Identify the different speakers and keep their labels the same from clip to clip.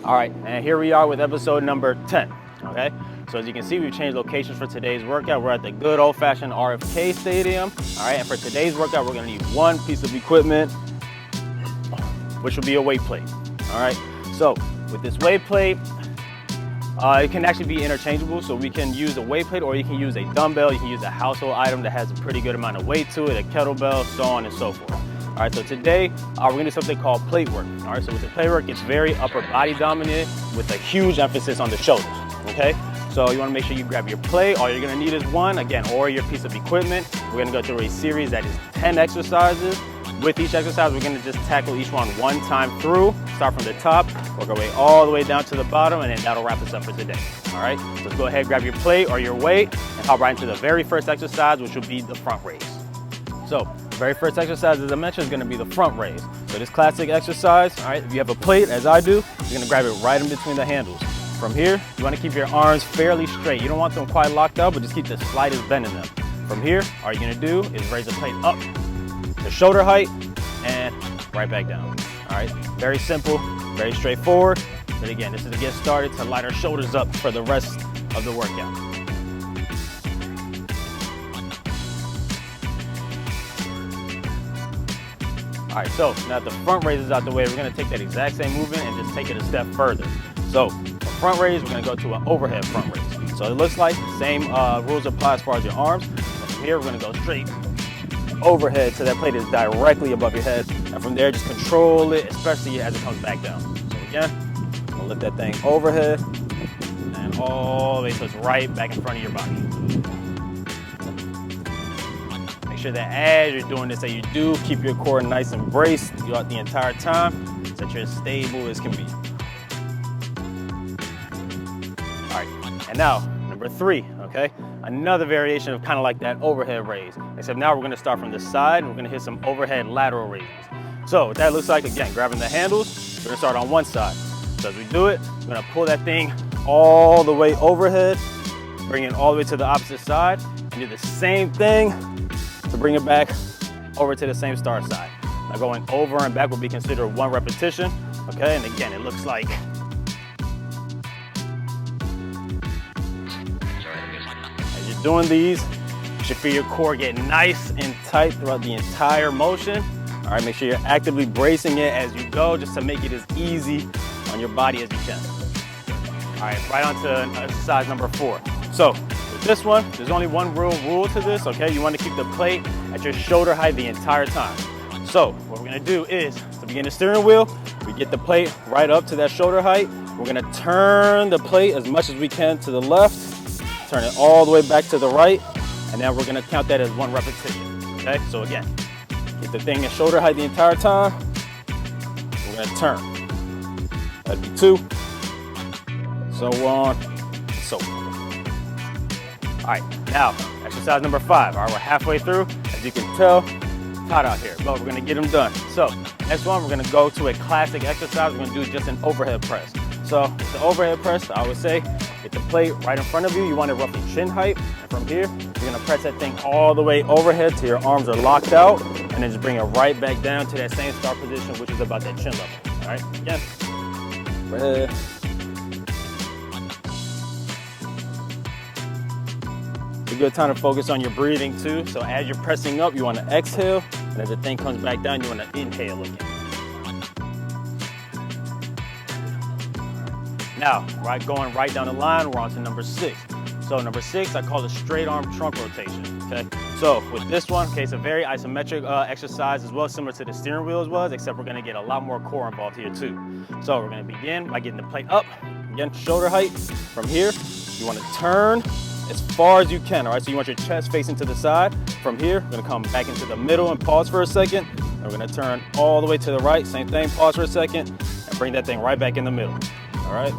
Speaker 1: All right, and here we are with episode number 10, okay? So as you can see, we've changed locations for today's workout. We're at the good old-fashioned RFK Stadium, all right? And for today's workout, we're gonna need one piece of equipment, which will be a weight plate, all right? So with this weight plate, it can actually be interchangeable. So we can use a weight plate, or you can use a dumbbell. You can use a household item that has a pretty good amount of weight to it, a kettlebell, so on and so forth. All right, so today we're gonna do something called plate work. All right, so with the plate work, it's very upper body dominant with a huge emphasis on the shoulders, okay? So you wanna make sure you grab your plate. All you're gonna need is one, again, or your piece of equipment. We're gonna go through a series that is 10 exercises. With each exercise, we're gonna just tackle each one time through, start from the top, work our way all the way down to the bottom, and then that'll wrap us up for today, all right? So let's go ahead, grab your plate or your weight, and hop right into the very first exercise, which will be the front raise. So, the very first exercise, as I mentioned, is gonna be the front raise. So this classic exercise, all right, if you have a plate, as I do, you're gonna grab it right in between the handles. From here, you wanna keep your arms fairly straight. You don't want them quite locked out, but just keep the slightest bend in them. From here, all you're gonna do is raise the plate up to shoulder height and right back down. All right, very simple, very straightforward. But again, this is to get started to light our shoulders up for the rest of the workout. All right, so now that the front raise is out the way, we're gonna take that exact same movement and just take it a step further. So for front raise, we're gonna go to an overhead front raise. So it looks like the same rules apply as far as your arms. From here, we're gonna go straight overhead so that plate is directly above your head. And from there, just control it, especially as it comes back down. So again, I'm gonna lift that thing overhead and all the way so it's right back in front of your body. Make sure that as you're doing this, that you do keep your core nice and braced throughout the entire time so that you're as stable as can be. All right, and now, number 3, okay? Another variation of kind of like that overhead raise, except now we're gonna start from the side and we're gonna hit some overhead lateral raises. So what that looks like, again, grabbing the handles, we're gonna start on one side. So as we do it, we're gonna pull that thing all the way overhead, bring it all the way to the opposite side, and do the same thing to bring it back over to the same start side. Now going over and back will be considered 1 repetition, okay? And again, it looks like doing these, you should feel your core get nice and tight throughout the entire motion. All right, make sure you're actively bracing it as you go, just to make it as easy on your body as you can. All right, right on to exercise number 4. So with this one, there's only one real rule to this, okay? You want to keep the plate at your shoulder height the entire time. So what we're gonna do is, to begin the steering wheel, we get the plate right up to that shoulder height. We're gonna turn the plate as much as we can to the left, turn it all the way back to the right, and then we're gonna count that as 1 repetition, okay? So again, keep the thing at shoulder height the entire time. We're gonna turn. That'd be 2, so on, and so forth. All right, now, exercise number 5. All right, we're halfway through. As you can tell, it's hot out here, but we're gonna get them done. So, next one, we're gonna go to a classic exercise. We're gonna do just an overhead press. So, with the overhead press, I would say, get the plate right in front of you. You want it roughly chin height. And from here, you're gonna press that thing all the way overhead till your arms are locked out, and then just bring it right back down to that same start position, which is about that chin level. All right, again, overhead. It's a good time to focus on your breathing too. So as you're pressing up, you wanna exhale, and as the thing comes back down, you wanna inhale again. Now, going right down the line, we're on to number 6. So number 6, I call it straight arm trunk rotation, okay? So with this one, okay, it's a very isometric exercise as well, similar to the steering wheel as well, except we're gonna get a lot more core involved here too. So we're gonna begin by getting the plate up, again, shoulder height. From here, you wanna turn as far as you can, all right? So you want your chest facing to the side. From here, we're gonna come back into the middle and pause for a second. And we're gonna turn all the way to the right, same thing, pause for a second, and bring that thing right back in the middle. All right.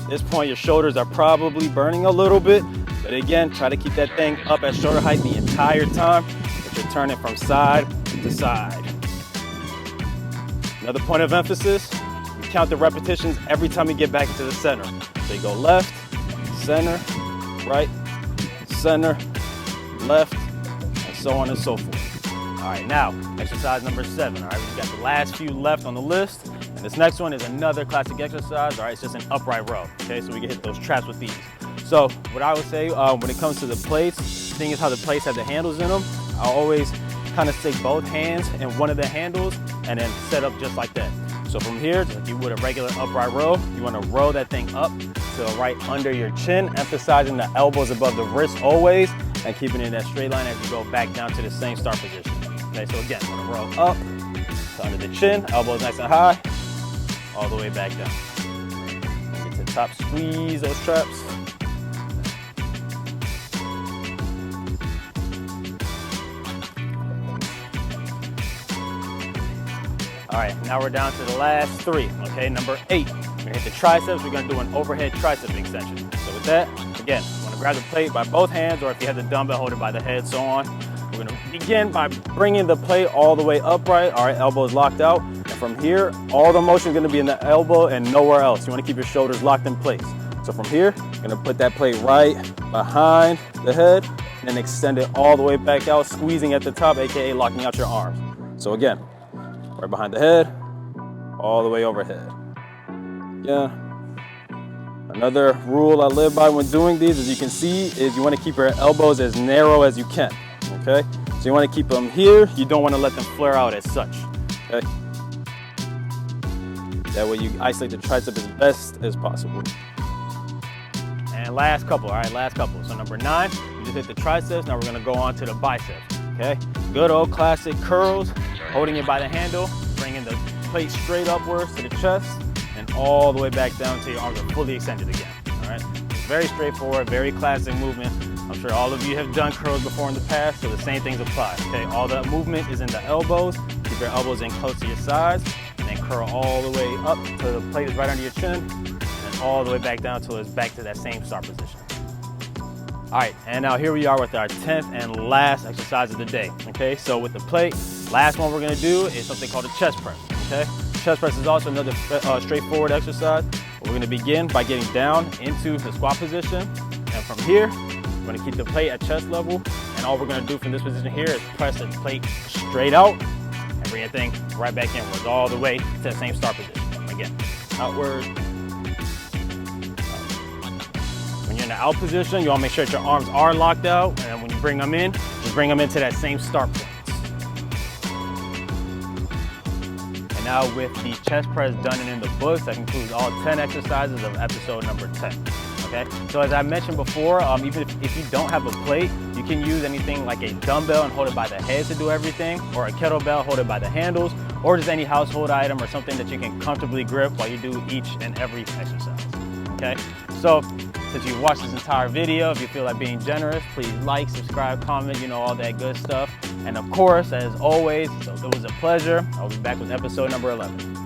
Speaker 1: At this point, your shoulders are probably burning a little bit, but again, try to keep that thing up at shoulder height the entire time, but you're turning from side to side. Another point of emphasis, you count the repetitions every time you get back into the center. So you go left, center, right, center, left, and so on and so forth. All right, now exercise number 7. All right, we've got the last few left on the list. And this next one is another classic exercise. All right, it's just an upright row. Okay, so we can hit those traps with these. So what I would say when it comes to the plates, the thing is how the plates have the handles in them. I'll always kind of stick both hands in one of the handles and then set up just like that. So from here, just like you would a regular upright row, you want to roll that thing up to right under your chin, emphasizing the elbows above the wrist always, and keeping it in that straight line as you go back down to the same start position. Okay, so again, want to roll up to under the chin, elbows nice and high, all the way back down. Get to the top, squeeze those traps. All right, now we're down to the last 3, okay? Number 8, we're gonna hit the triceps. We're gonna do an overhead tricep extension. So with that, again, you wanna grab the plate by both hands, or if you have the dumbbell, hold it by the head, so on. We're gonna begin by bringing the plate all the way upright. All right, elbows locked out. And from here, all the motion is gonna be in the elbow and nowhere else. You wanna keep your shoulders locked in place. So from here, you're gonna put that plate right behind the head and then extend it all the way back out, squeezing at the top, AKA locking out your arms. So again, right behind the head, all the way overhead. Yeah. Another rule I live by when doing these, as you can see, is you want to keep your elbows as narrow as you can, okay? So you want to keep them here. You don't want to let them flare out as such, okay? That way you isolate the tricep as best as possible. And last couple, all right, last couple. So number 9, you just hit the triceps. Now we're going to go on to the biceps, okay? Good old classic curls. Holding it by the handle, bringing the plate straight upwards to the chest and all the way back down till your arms are fully extended again, all right? Very straightforward, very classic movement. I'm sure all of you have done curls before in the past, so the same things apply, okay? All the movement is in the elbows. Keep your elbows in close to your sides and then curl all the way up till the plate is right under your chin and all the way back down till it's back to that same start position. All right, and now here we are with our 10th and last exercise of the day, okay? So with the plate, last one we're gonna do is something called a chest press, okay? Chest press is also another straightforward exercise. We're gonna begin by getting down into the squat position. And from here, we're gonna keep the plate at chest level. And all we're gonna do from this position here is press the plate straight out and bring that thing right back inwards, all the way to the same start position. Again, outward. When you're in the out position, you wanna make sure that your arms are locked out. And when you bring them in, just bring them into that same start point. And now with the chest press done and in the books, that concludes all 10 exercises of episode number 10. Okay, so as I mentioned before, even if you don't have a plate, you can use anything like a dumbbell and hold it by the head to do everything, or a kettlebell, hold it by the handles, or just any household item or something that you can comfortably grip while you do each and every exercise. Okay, so since you've watched this entire video, if you feel like being generous, please like, subscribe, comment, you know, all that good stuff. And of course, as always, so it was a pleasure. I'll be back with episode number 11.